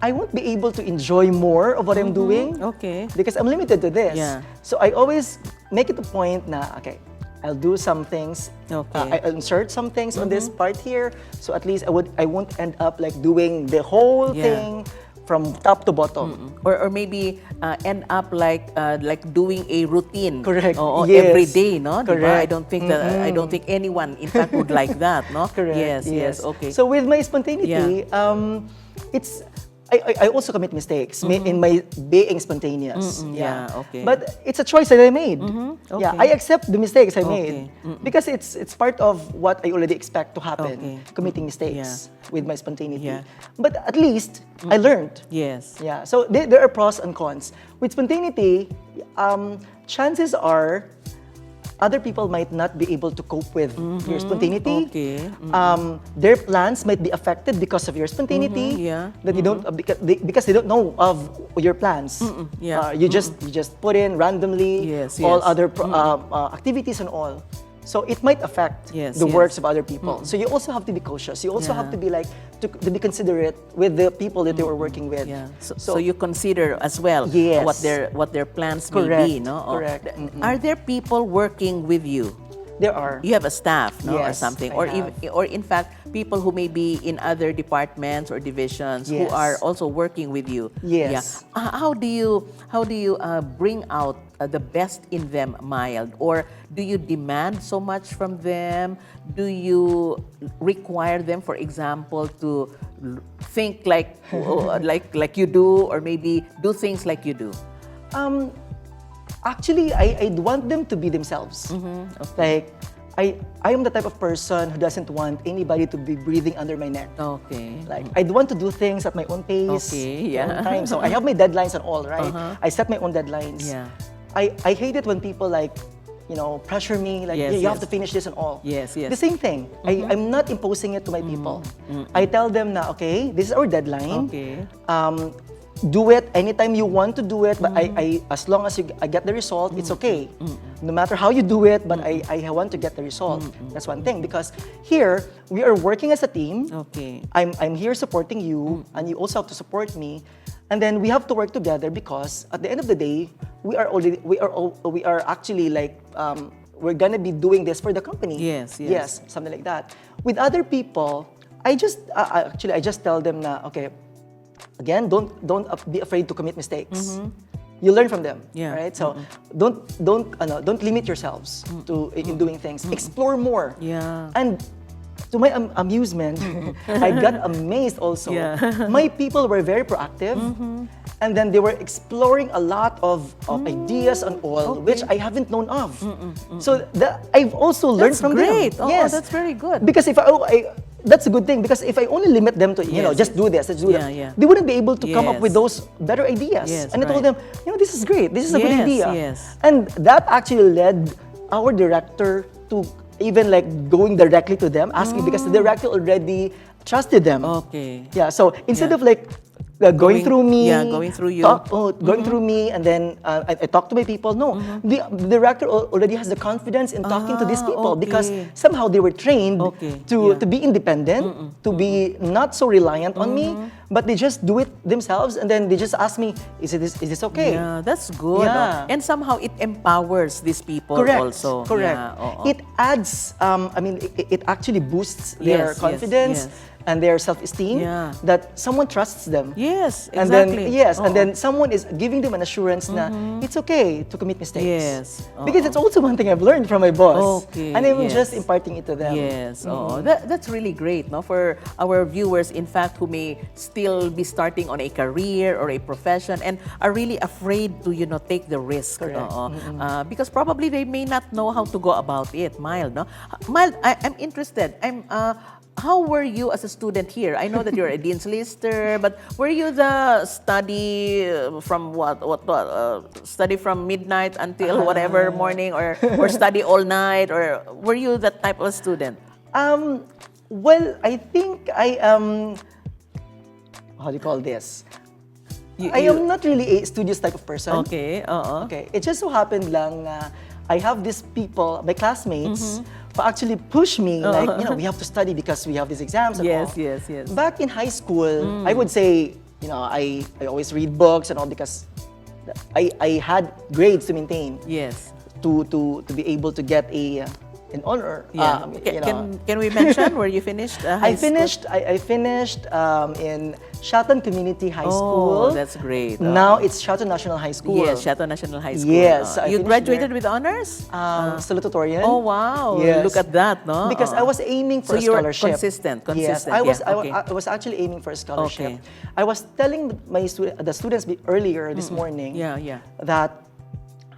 I won't be able to enjoy more of what I'm doing. Okay. Because I'm limited to this. Yeah. So I always make it a point na, okay, I'll do some things. Okay. I'll insert some things on this part here. So at least I won't end up like doing the whole thing from top to bottom. Or maybe end up like doing a routine. Correct. Yes. Every day, no? Diba? Correct. I don't think that I don't think anyone in fact would like that, no? Correct. Yes. Okay. So with my spontaneity, it's I also commit mistakes in my being spontaneous. Okay. But it's a choice that I made. Yeah, Okay. I accept the mistakes I Okay. made because it's part of what I already expect to happen. Okay. Committing mistakes with my spontaneity. Yeah. But at least I learned. Yes. Yeah. So there are pros and cons. With spontaneity, chances are other people might not be able to cope with your spontaneity. Okay. Their plans might be affected because of your spontaneity. That you don't because they don't know of your plans. You just put in randomly Yes, all yes. other activities and all. So it might affect Yes, the yes. works of other people. So you also have to be cautious. You also have to be like to be considerate with the people that you are working with. Yeah. So you consider as well Yes. what their plans may Correct. be, no? Correct. Are there people working with you? There are. You have a staff, no, or Yes, something, I or have. or in fact, people who may be in other departments or divisions who Yes. are also working with you. Yes. Yeah. How do you bring out the best in them, Mild, or do you demand so much from them? Do you require them, for example, to think like like you do, or maybe do things like you do? Actually, I'd want them to be themselves. Like, I am the type of person who doesn't want anybody to be breathing under my neck. Okay. Like, I'd want to do things at my own pace, Okay, my own yeah. time. So I have my deadlines and all, right? I set my own deadlines. Yeah. I hate it when people like, you know, pressure me, like, Yes, you have yes. to finish this and all. Yes. The same thing. I'm not imposing it to my people. I tell them na, okay, this is our deadline. Okay. Do it anytime you want to do it, but I as long as I get the result, it's okay. no matter how you do it, but I want to get the result. That's one thing, because here we are working as a team. Okay. I'm here supporting you, and you also have to support me, and then we have to work together, because at the end of the day, we are actually like we're gonna be doing this for the company. Yes, something like that. With other people, I just tell them na, okay, again, don't be afraid to commit mistakes. You learn from them, right? So don't limit yourselves to in doing things. Explore more. Yeah. And to my amusement, I got amazed also. My people were very proactive, and then they were exploring a lot of ideas and all, which I haven't known of. So I've also learned from them. That's great. Oh, that's very good. Because if that's a good thing, because if I only limit them to, just do this, let's do that, they wouldn't be able to come up with those better ideas. And I told them, this is great, this is a good idea. And that actually led our director to even like going directly to them, asking, because the director already trusted them. Okay. Yeah, so instead of like going through me, going through you, going through me, and then I talk to my people. No, the director already has the confidence in talking to these people, because somehow they were trained to be independent, to be not so reliant on me, but they just do it themselves, and then they just ask me, is this okay? Yeah, that's good. Yeah. And somehow it empowers these people also. Correct. Yeah, It adds, it actually boosts their confidence. And their self-esteem, that someone trusts them. Yes, exactly. exactly. And then someone is giving them an assurance that it's okay to commit mistakes. Yes. Because it's also one thing I've learned from my boss. Okay. And I'm just imparting it to them. Yes. That's really great, no, for our viewers, in fact, who may still be starting on a career or a profession and are really afraid to, take the risk. Correct. Because probably they may not know how to go about it. Mild, no? Mild, I'm interested. How were you as a student here? I know that you're a Dean's Lister, but were you the study from study from midnight until whatever morning, or study all night, or were you that type of student? Well, I think I am, how do you call this? I am not really a studious type of person. Okay, Okay, it just so happened lang na I have these people, my classmates, who actually push me, like, we have to study because we have these exams and all. Yes. Back in high school, I would say, I always read books and all, because I had grades to maintain. Yes. To be able to get an honor. Yeah. Can we mention where you finished high school? I finished in Shatan Community High School. Oh, that's great. Now it's Shatan National High School. Yes, Shatan National High School. Yes. You graduated with honors? Salutatorian. Oh, wow. Yes. Look at that, no? Because I was aiming for a you were scholarship. consistent. Yes, I was actually aiming for a scholarship. Okay. I was telling the students earlier this morning that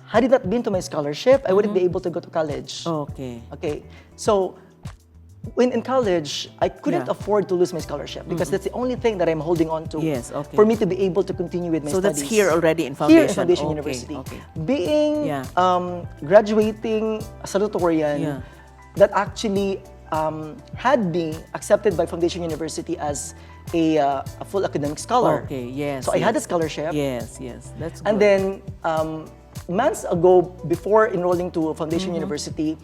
had it not been to my scholarship, I wouldn't be able to go to college. Okay. Okay. So, when in college, I couldn't afford to lose my scholarship, because that's the only thing that I'm holding on to. Yes, okay. For me to be able to continue with my So studies. that's here already in Foundation? Here in Foundation Okay, University. okay. Being, graduating salutatorian, that actually had me accepted by Foundation University as a full academic scholar. Okay, yes. So I had a scholarship. Yes, that's good. And then, months ago, before enrolling to Foundation University,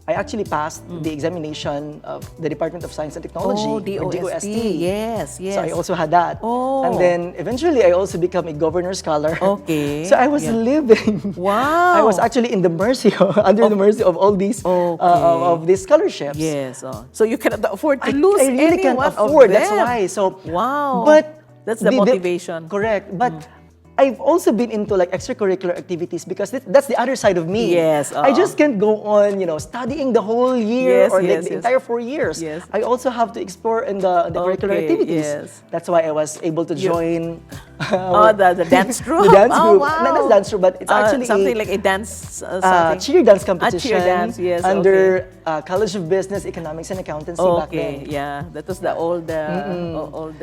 I actually passed the examination of the Department of Science and Technology. Oh, or DOST. Yes. So I also had that. Oh. And then eventually I also became a governor's scholar. Okay. So I was living. Wow. I was actually in the mercy, under the mercy of all these, of these scholarships. Yes. So you cannot afford to lose I really any can't one afford. of them. That's why. So, wow. But that's the motivation. Correct. But I've also been into like extracurricular activities, because that's the other side of me. Yes. I just can't go on, studying the whole year or the entire 4 years. Yes. I also have to explore in the curricular activities. Yes. That's why I was able to join the dance group. the dance group. Wow. Not dance group, but it's actually something like a dance. Something. Cheer dance competition. Cheer dance, yes. Under College of Business, Economics, and Accountancy back then. Okay. Yeah, that was the old name of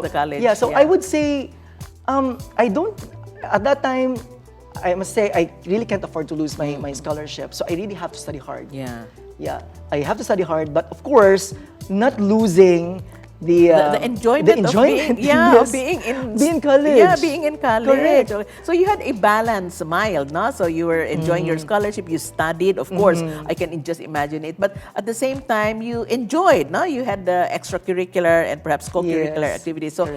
the college. Yeah. So I would say, I don't. At that time, I must say, I really can't afford to lose my scholarship. So I really have to study hard. Yeah. Yeah, I have to study hard, but of course, not losing the enjoyment, of being, yes. being in college. Yeah, being in college. Correct. So you had a balance, mild, no? So you were enjoying your scholarship, you studied, of course. I can just imagine it. But at the same time, you enjoyed, no? You had the extracurricular and perhaps co-curricular Yes, activities. So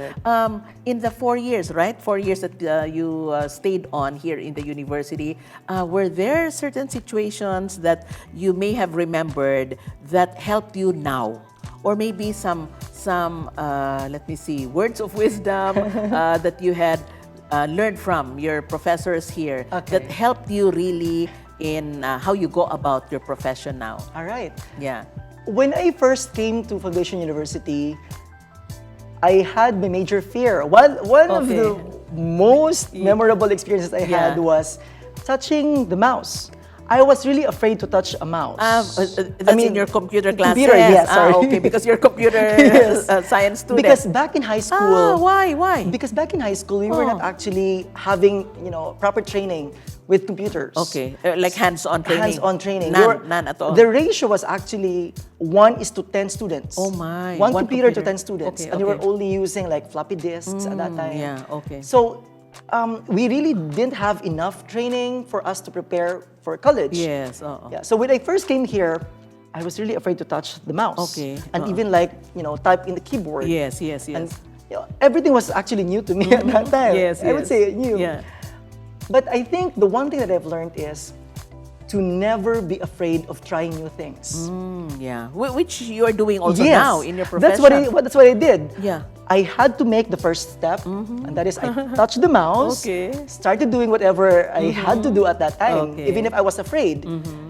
in the 4 years, right? 4 years that you stayed on here in the university, were there certain situations that you may have remembered that helped you now? Or maybe some let me see, words of wisdom that you had learned from your professors here that helped you really in how you go about your profession now. All right. Yeah. When I first came to Foundation University, I had my major fear. One of the most memorable experiences I had was touching the mouse. I was really afraid to touch a mouse. That's in your computer classes? Computer, yes, sorry. Okay, because you're computer science student. Because back in high school... Why? Because back in high school, we were not actually having, proper training with computers. Okay, like hands-on training? Hands-on training. None at all? The ratio was actually 1:10 students. Oh my. One computer to 10 students. Okay, and we were only using like floppy disks at that time. Yeah, okay. So we really didn't have enough training for us to prepare for college. Yes. Yeah. So when I first came here, I was really afraid to touch the mouse. Okay. And even like, type in the keyboard. Yes. And everything was actually new to me at that time. Yes. I would say new. Yeah. But I think the one thing that I've learned is to never be afraid of trying new things. Yeah. Which you are doing also Yes. now in your profession. That's what I did. Yeah. I had to make the first step, and that is I touched the mouse, Okay. started doing whatever I had to do at that time, Okay. even if I was afraid.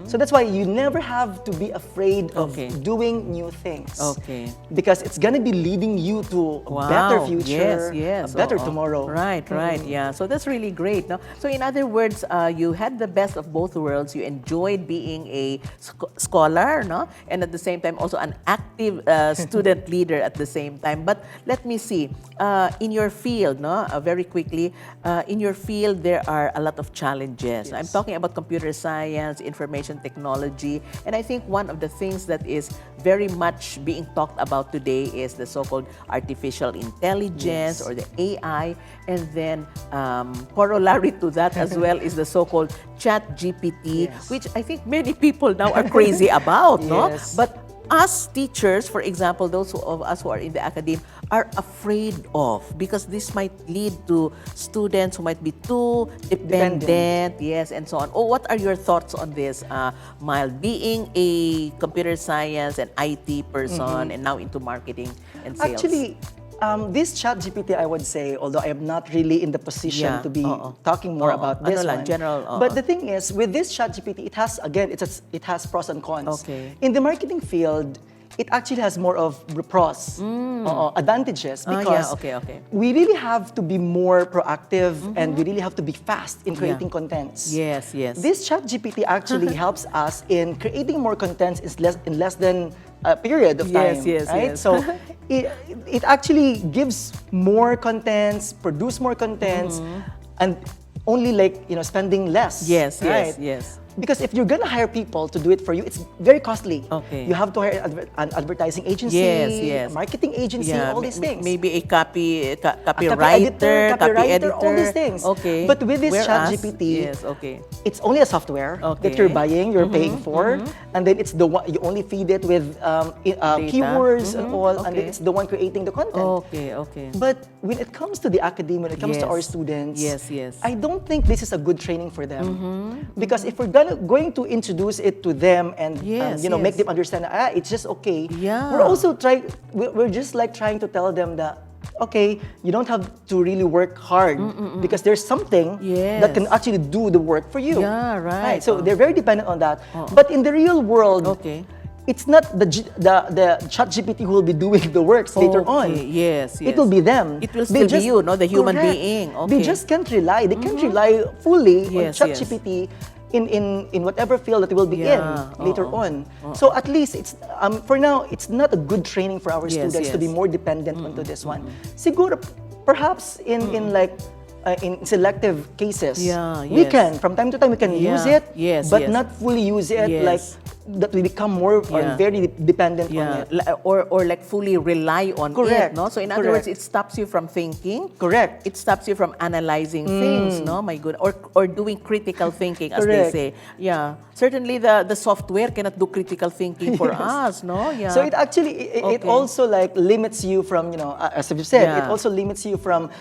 So that's why you never have to be afraid of doing new things. Okay. Because it's going to be leading you to a better future, yes. a better tomorrow. Right. Yeah. So that's really great. No? So in other words, you had the best of both worlds. You enjoyed being a scholar, no? And at the same time also an active student leader at the same time. But let me see, in your field, no? Very quickly, in your field there are a lot of challenges. Yes. I'm talking about computer science, information technology, and I think one of the things that is very much being talked about today is the so-called artificial intelligence or the AI, and then corollary to that as well is the so-called ChatGPT, which I think many people now are crazy about, no? Yes. But us teachers, for example, those of us who are in the academy, are afraid of, because this might lead to students who might be too dependent, yes, and so on. Oh, what are your thoughts on this, Miles, being a computer science and IT person and now into marketing and sales? Actually, this ChatGPT, I would say, although I am not really in the position to be talking more about this one. General, But the thing is, with this ChatGPT, it has, again, it has pros and cons. Okay. In the marketing field, it actually has more of pros, advantages, because we really have to be more proactive and we really have to be fast in creating contents. Yes. This ChatGPT actually helps us in creating more contents in less than a period of time. Right? So it actually gives more contents, produce more contents, and only spending less. Yes. Because if you're gonna hire people to do it for you, it's very costly. Okay. You have to hire an advertising agency, a marketing agency, all these things. Maybe a copywriter, copy editor, all these things. Okay. But with this ChatGPT, it's only a software that you're buying, you're paying for, and then it's the one you only feed it with keywords and all, and then it's the one creating the content. Okay. But when it comes to the academy, when it comes to our students, I don't think this is a good training for them. Because if we're going to introduce it to them and make them understand it's just okay. We're also we're just like trying to tell them that okay, you don't have to really work hard because there's something that can actually do the work for you. Yeah, right. So they're very dependent on that. But in the real world, it's not the ChatGPT who will be doing the works later on. Yes. It will be them. It will still be you, the human being. They just can't rely. They can't rely fully on ChatGPT in whatever field that they will be in later on. So at least it's for now it's not a good training for our students to be more dependent onto this one. Siguro perhaps in selective cases we can from time to time we can use it but not fully use it like that we become more or Yeah. very dependent on Yeah, it. or like fully rely on Correct. it, no? So in other Correct. words, it stops you from thinking. Correct. It stops you from analyzing things, no? My good, or doing critical thinking, as Correct. they say. Yeah, certainly the software cannot do critical thinking for us, no? Yeah. So it actually it Okay. also like limits you from, you know, as you said, it Yeah. also limits you from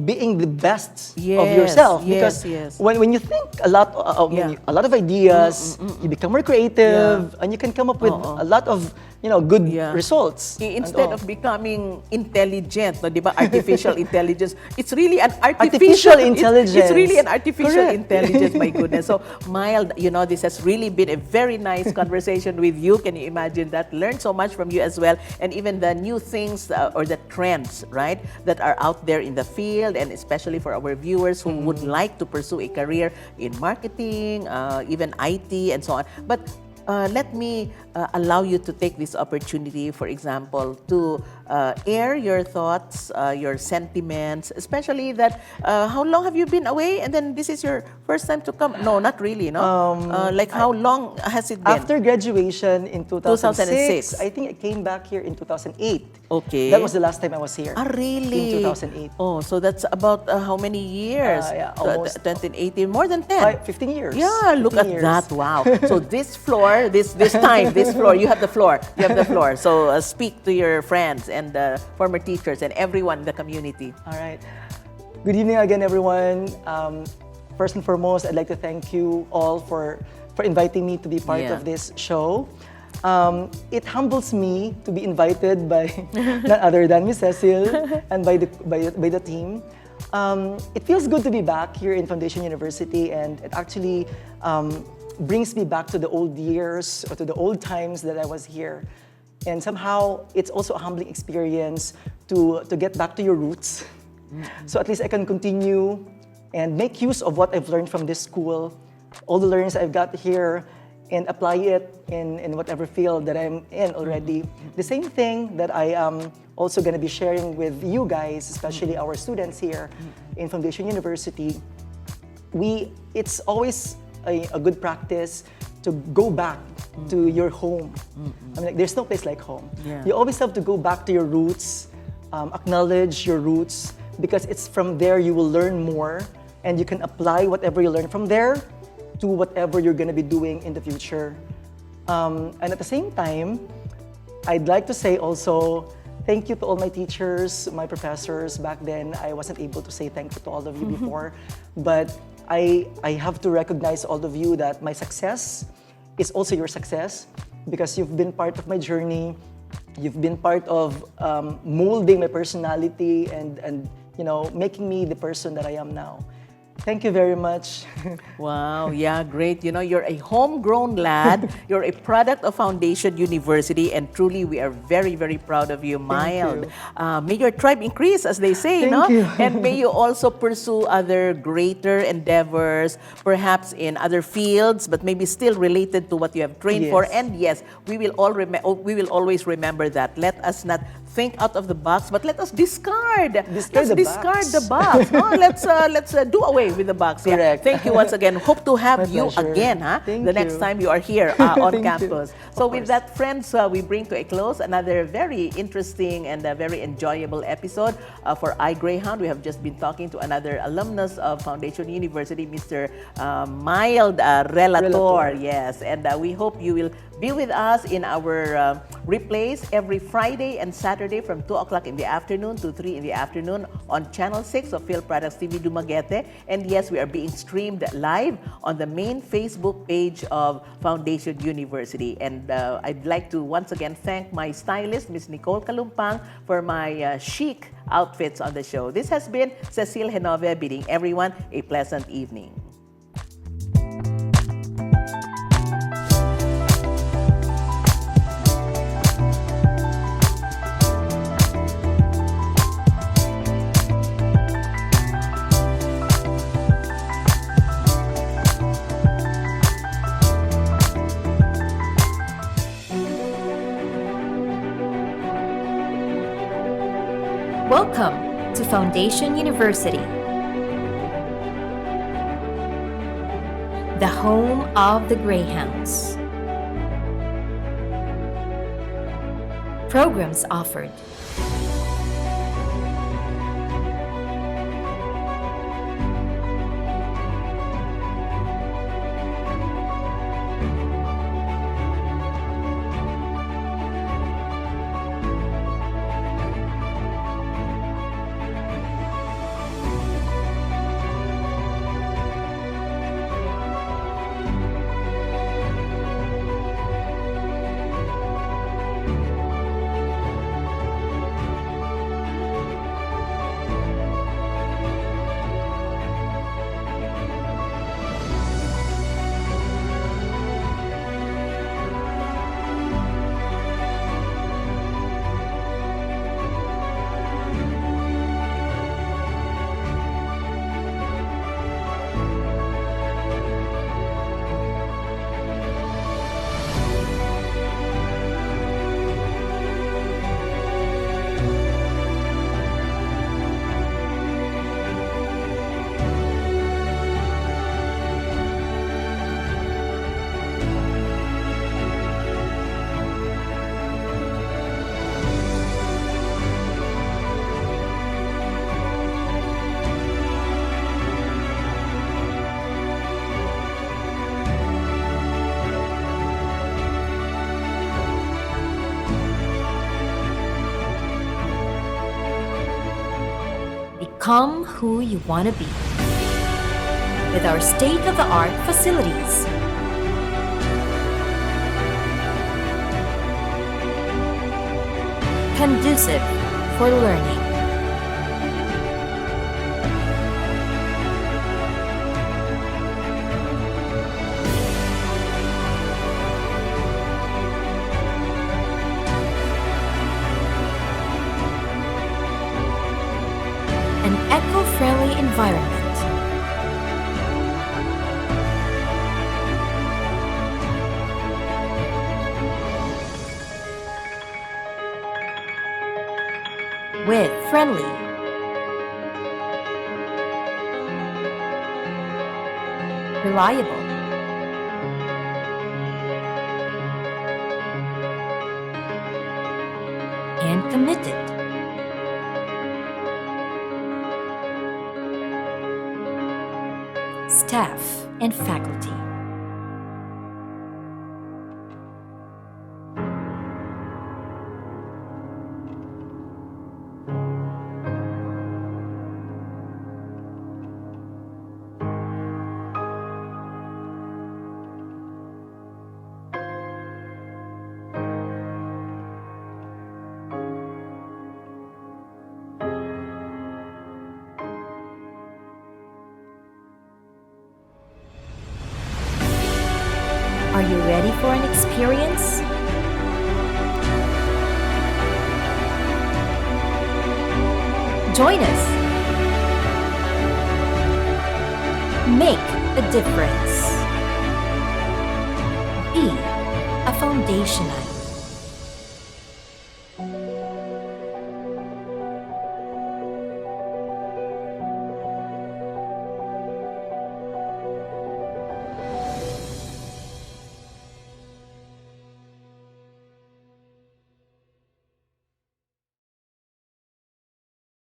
being the best of Yes, yourself, yes, because yes. when you think a lot Yeah. a lot of ideas, you become more creative, and you can come up with a lot of, you know, good Yeah. results. Instead and all. of becoming intelligent, no, di ba? Artificial intelligence. It's really an Artificial artificial intelligence. It's really an artificial Correct. intelligence, my goodness. So, Mild, you know, this has really been a very nice conversation with you. Can you imagine that? Learned so much from you as well. And even the new things or the trends, right, that are out there in the field, and especially for our viewers who would like to pursue a career in marketing, even IT, and so on. But let me allow you to take this opportunity, for example, to air your thoughts, your sentiments, especially that how long have you been away, and then this is your first time to come? No, not really, no? Like how long has it been? After graduation in 2006, 2006. I think I came back here in 2008. Okay. That was the last time I was here. Ah, really? In 2008. Oh, so that's about how many years? Yeah, almost 2018, more than 10. 15 years. Yeah, look 15 at years. that. Wow. So this floor, this time, this floor, you have the floor. You have the floor. So speak to your friends and former teachers and everyone in the community. All right. Good evening again, everyone. First and foremost, I'd like to thank you all for inviting me to be part Yeah. of this show. It humbles me to be invited by none other than Miss Cecil and by the team. It feels good to be back here in Foundation University, and it actually brings me back to the old years or to the old times that I was here. And somehow, it's also a humbling experience to get back to your roots. So at least I can continue and make use of what I've learned from this school, all the learnings I've got here, and apply it in whatever field that I'm in already. The same thing that I am also going to be sharing with you guys, especially our students here in Foundation University. It's always a good practice to go back to your home. I mean, like, there's no place like home. Yeah. You always have to go back to your roots, acknowledge your roots, because it's from there you will learn more, and you can apply whatever you learn from there to whatever you're going to be doing in the future. And at the same time, I'd like to say also, thank you to all my teachers, my professors. Back then, I wasn't able to say thank you to all of you before, but I have to recognize all of you that my success is also your success, because you've been part of my journey. You've been part of molding my personality and you know, making me the person that I am now. Thank you very much. Wow, yeah, great. You know, you're a homegrown lad. You're a product of Foundation University, and truly we are very, very proud of you, Mild. May your tribe increase, as they say, Thank no? you. And may you also pursue other greater endeavors, perhaps in other fields, but maybe still related to what you have trained for. Yes. And yes, we will always remember that. Let us not think out of the box, but let us discard. Discard Let's the discard box. the box. No? Let's do away with the box. Yeah. Correct. Thank you once again. Hope to have My you pleasure. again, huh? Thank the next you. time you are here on Thank you. campus. So with course. that, friends, we bring to a close another very interesting and very enjoyable episode for iGreyhound. We have just been talking to another alumnus of Foundation University, Mr. Mild Relator. Relator. Yes, and we hope you will be with us in our replays every Friday and Saturday from 2 o'clock in the afternoon to 3 in the afternoon on Channel 6 of Filproducts TV-Dumaguete. And yes, we are being streamed live on the main Facebook page of Foundation University. And I'd like to once again thank my stylist, Ms. Nicole Kalumpang, for my chic outfits on the show. This has been Cecile Henove bidding everyone a pleasant evening. Welcome to Foundation University, the home of the Greyhounds. Programs offered. Become who you want to be with our state-of-the-art facilities. Conducive for learning. An eco-friendly environment. With friendly, reliable, and committed. Staff and faculty. Are you ready for an experience? Join us. Make a difference. Be a foundationite.